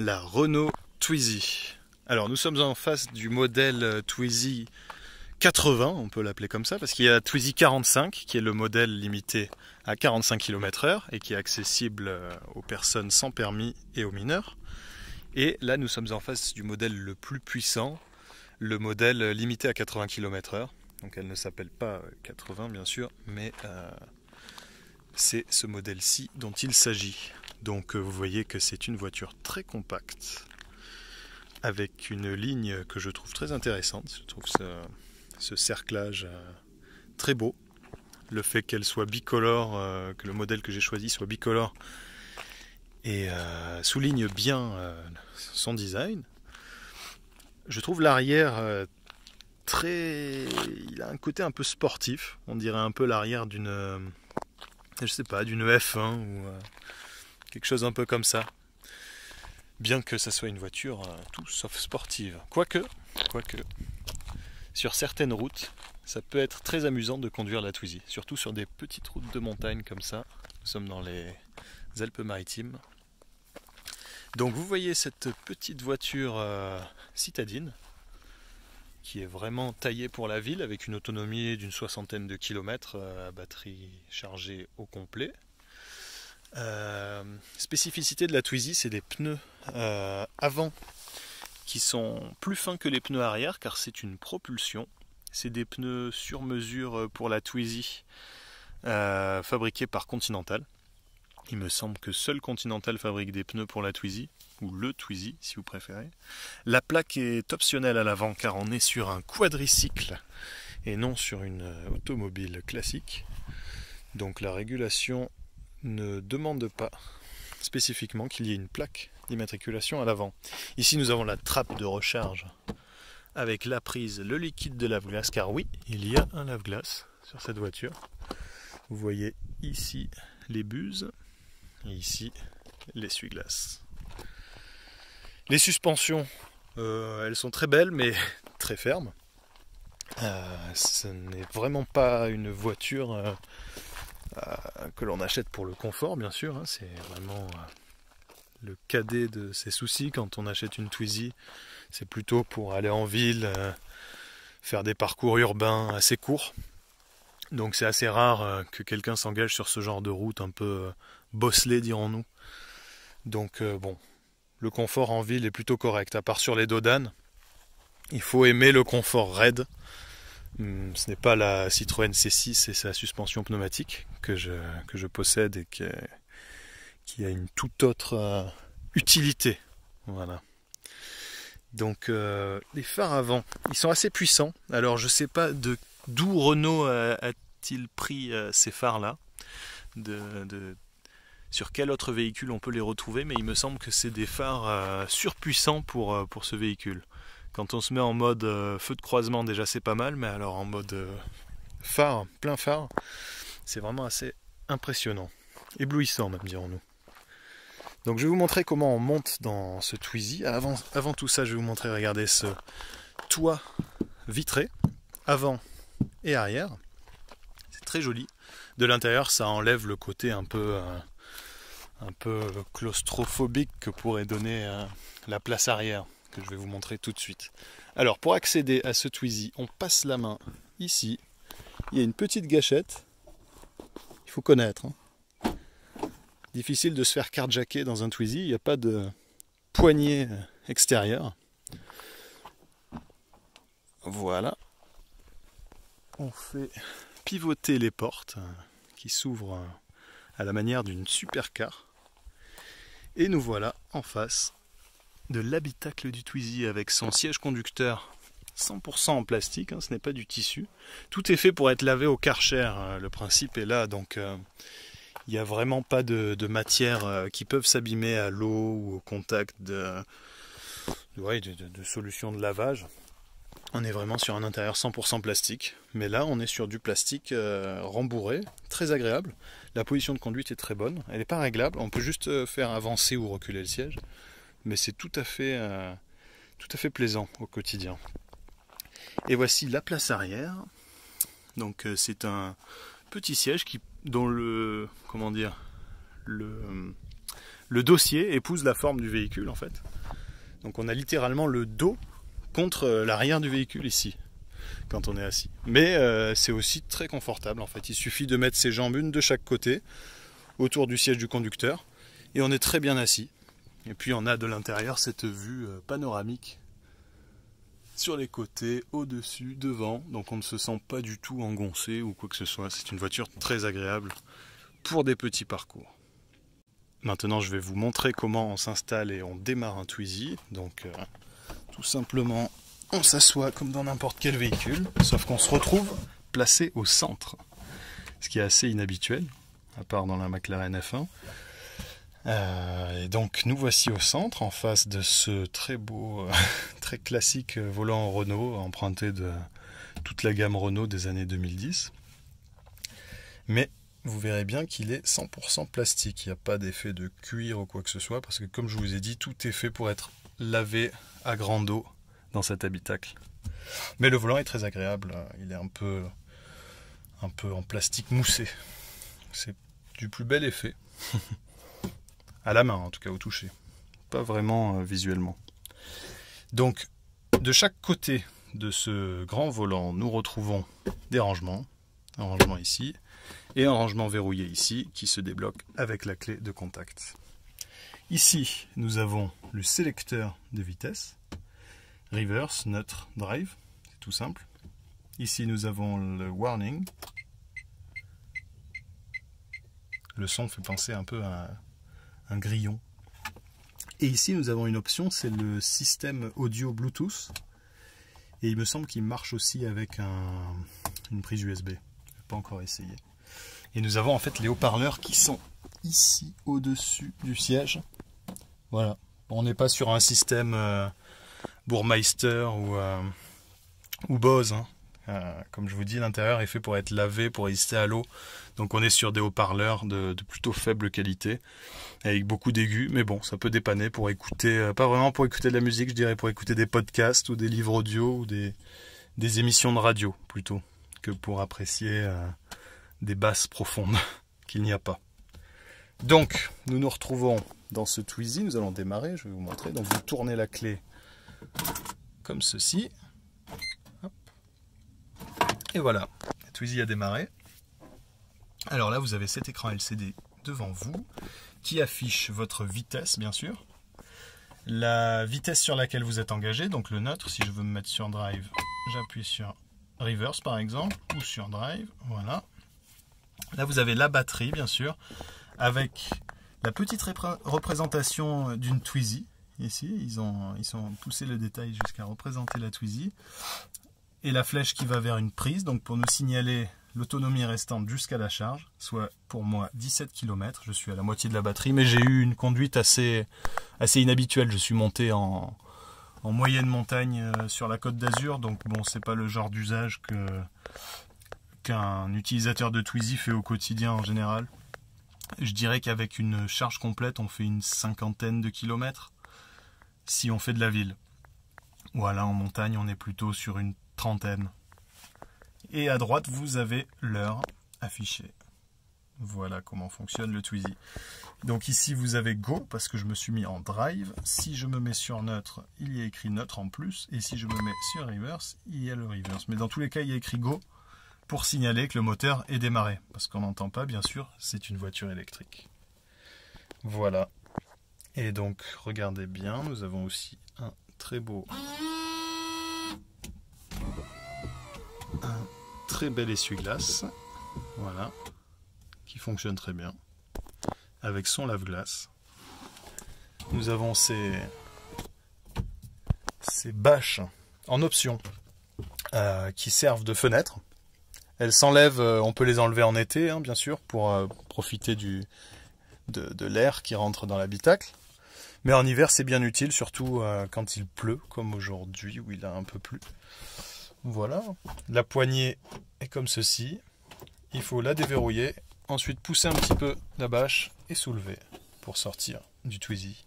la Renault Twizy. Alors nous sommes en face du modèle Twizy 80, on peut l'appeler comme ça, parce qu'il y a Twizy 45 qui est le modèle limité à 45 km/h et qui est accessible aux personnes sans permis et aux mineurs. Et là nous sommes en face du modèle le plus puissant, le modèle limité à 80 km/h. Donc elle ne s'appelle pas 80 bien sûr, mais c'est ce modèle-ci dont il s'agit. Donc vous voyez que c'est une voiture très compacte, avec une ligne que je trouve très intéressante. Je trouve ce cerclage très beau. Le fait qu'elle soit bicolore, que le modèle que j'ai choisi soit bicolore, et souligne bien son design. Je trouve l'arrière il a un côté un peu sportif. On dirait un peu l'arrière d'une, je sais pas, d'une F1 ou quelque chose un peu comme ça. Bien que ça soit une voiture tout sauf sportive. Quoique, sur certaines routes, ça peut être très amusant de conduire la Twizy. Surtout sur des petites routes de montagne comme ça. Nous sommes dans les Alpes-Maritimes. Donc vous voyez cette petite voiture citadine qui est vraiment taillée pour la ville avec une autonomie d'une 60aine de kilomètres à batterie chargée au complet. Spécificité de la Twizy, c'est des pneus avant qui sont plus fins que les pneus arrière car c'est une propulsion. C'est des pneus sur mesure pour la Twizy fabriqués par Continental. Il me semble que seul Continental fabrique des pneus pour la Twizy, ou le Twizy si vous préférez. La plaque est optionnelle à l'avant car on est sur un quadricycle et non sur une automobile classique. Donc la régulation ne demande pas spécifiquement qu'il y ait une plaque d'immatriculation à l'avant. Ici nous avons la trappe de recharge avec la prise, le liquide de lave-glace, car oui, il y a un lave-glace sur cette voiture. Vous voyez ici les buses et ici l'essuie-glace. Les suspensions, elles sont très belles mais très fermes. Ce n'est vraiment pas une voiture que l'on achète pour le confort, bien sûr. Hein. C'est vraiment le cadet de ses soucis quand on achète une Twizy. C'est plutôt pour aller en ville, faire des parcours urbains assez courts. Donc c'est assez rare que quelqu'un s'engage sur ce genre de route un peu bosselée, dirons-nous. Donc bon, le confort en ville est plutôt correct. À part sur les dodanes, il faut aimer le confort raide. Ce n'est pas la Citroën C6 et sa suspension pneumatique que je possède et qui a une toute autre utilité. Voilà. Donc les phares avant, ils sont assez puissants. Alors je ne sais pas d'où Renault a-t-il pris ces phares-là, sur quel autre véhicule on peut les retrouver, mais il me semble que c'est des phares surpuissants pour ce véhicule. Quand on se met en mode feu de croisement, déjà c'est pas mal, mais alors en mode phare, plein phare, c'est vraiment assez impressionnant. Éblouissant même, dirons-nous. Donc je vais vous montrer comment on monte dans ce Twizy. Avant tout ça, je vais vous montrer, regardez, ce toit vitré, avant et arrière. C'est très joli. De l'intérieur, ça enlève le côté un peu claustrophobique que pourrait donner la place arrière, que je vais vous montrer tout de suite. Alors pour accéder à ce Twizy, on passe la main ici. Il y a une petite gâchette. Il faut connaître. Difficile de se faire carjacker dans un Twizy. Il n'y a pas de poignée extérieure. Voilà. On fait pivoter les portes qui s'ouvrent à la manière d'une supercar. Et nous voilà en face de l'habitacle du Twizy avec son siège conducteur 100% en plastique, ce n'est pas du tissu. Tout est fait pour être lavé au Karcher, le principe est là, donc il n'y a vraiment pas de matières qui peuvent s'abîmer à l'eau ou au contact de solutions de lavage. On est vraiment sur un intérieur 100% plastique, mais là on est sur du plastique rembourré, très agréable. La position de conduite est très bonne, elle n'est pas réglable, on peut juste faire avancer ou reculer le siège, mais c'est tout à fait plaisant au quotidien. Et voici la place arrière. Donc c'est un petit siège dont le le dossier épouse la forme du véhicule en fait. Donc on a littéralement le dos contre l'arrière du véhicule ici, quand on est assis. Mais c'est aussi très confortable en fait. Il suffit de mettre ses jambes une de chaque côté, autour du siège du conducteur, et on est très bien assis. Et puis on a de l'intérieur cette vue panoramique sur les côtés, au-dessus, devant, donc on ne se sent pas du tout engoncé ou quoi que ce soit. C'est une voiture très agréable pour des petits parcours. Maintenant je vais vous montrer comment on s'installe et on démarre un Twizy. Donc tout simplement on s'assoit comme dans n'importe quel véhicule, sauf qu'on se retrouve placé au centre, ce qui est assez inhabituel, à part dans la McLaren F1. Et donc nous voici au centre, en face de ce très beau, très classique volant Renault, emprunté de toute la gamme Renault des années 2010. Mais vous verrez bien qu'il est 100% plastique, il n'y a pas d'effet de cuir ou quoi que ce soit, parce que comme je vous ai dit, tout est fait pour être lavé à grande eau dans cet habitacle. Mais le volant est très agréable, il est un peu en plastique moussé. C'est du plus bel effet. À la main en tout cas, au toucher. Pas vraiment visuellement. Donc, de chaque côté de ce grand volant, nous retrouvons des rangements. Un rangement ici, et un rangement verrouillé ici, qui se débloque avec la clé de contact. Ici, nous avons le sélecteur de vitesse. Reverse, neutre, drive, c'est tout simple. Ici nous avons le warning. Le son fait penser un peu à un grillon. Et ici nous avons une option, c'est le système audio Bluetooth. Et il me semble qu'il marche aussi avec une prise USB. Je n'ai pas encore essayé. Et nous avons en fait les haut-parleurs qui sont ici au-dessus du siège. Voilà. On n'est pas sur un système Burmeister ou Bose. Hein. Comme je vous dis, l'intérieur est fait pour être lavé, pour résister à l'eau. Donc on est sur des haut-parleurs de plutôt faible qualité, avec beaucoup d'aigus. Mais bon, ça peut dépanner pour écouter, pas vraiment pour écouter de la musique, je dirais pour écouter des podcasts ou des livres audio ou des émissions de radio plutôt, que pour apprécier des basses profondes qu'il n'y a pas. Donc, nous nous retrouvons dans ce Twizy, nous allons démarrer, je vais vous montrer. Donc vous tournez la clé comme ceci. Hop. Et voilà, le Twizy a démarré. Alors là, vous avez cet écran LCD devant vous qui affiche votre vitesse, bien sûr. La vitesse sur laquelle vous êtes engagé, donc le neutre. Si je veux me mettre sur drive, j'appuie sur reverse par exemple, ou sur drive, voilà. Là, vous avez la batterie, bien sûr, avec la petite représentation d'une Twizy. Ici, ils ont poussé le détail jusqu'à représenter la Twizy. Et la flèche qui va vers une prise, donc pour nous signaler l'autonomie restante jusqu'à la charge, soit pour moi 17 km. Je suis à la moitié de la batterie, mais j'ai eu une conduite assez inhabituelle. Je suis monté en moyenne montagne sur la Côte d'Azur, donc bon, c'est pas le genre d'usage qu'un utilisateur de Twizy fait au quotidien en général. Je dirais qu'avec une charge complète, on fait une 50aine de kilomètres si on fait de la ville. Voilà, en montagne, on est plutôt sur une 30aine. Et à droite, vous avez l'heure affichée. Voilà comment fonctionne le Twizy. Donc ici, vous avez Go, parce que je me suis mis en drive. Si je me mets sur neutre, il y a écrit neutre en plus. Et si je me mets sur reverse, il y a le reverse. Mais dans tous les cas, il y a écrit Go pour signaler que le moteur est démarré. Parce qu'on n'entend pas, bien sûr, c'est une voiture électrique. Voilà. Et donc, regardez bien, nous avons aussi un très beau... un très bel essuie-glace. Voilà. Qui fonctionne très bien. Avec son lave-glace. Nous avons ces bâches en option qui servent de fenêtre. Elles s'enlèvent, on peut les enlever en été, hein, bien sûr, pour profiter de l'air qui rentre dans l'habitacle. Mais en hiver, c'est bien utile, surtout quand il pleut, comme aujourd'hui, où il a un peu plu. Voilà. La poignée est comme ceci. Il faut la déverrouiller, ensuite pousser un petit peu la bâche et soulever pour sortir du Twizy.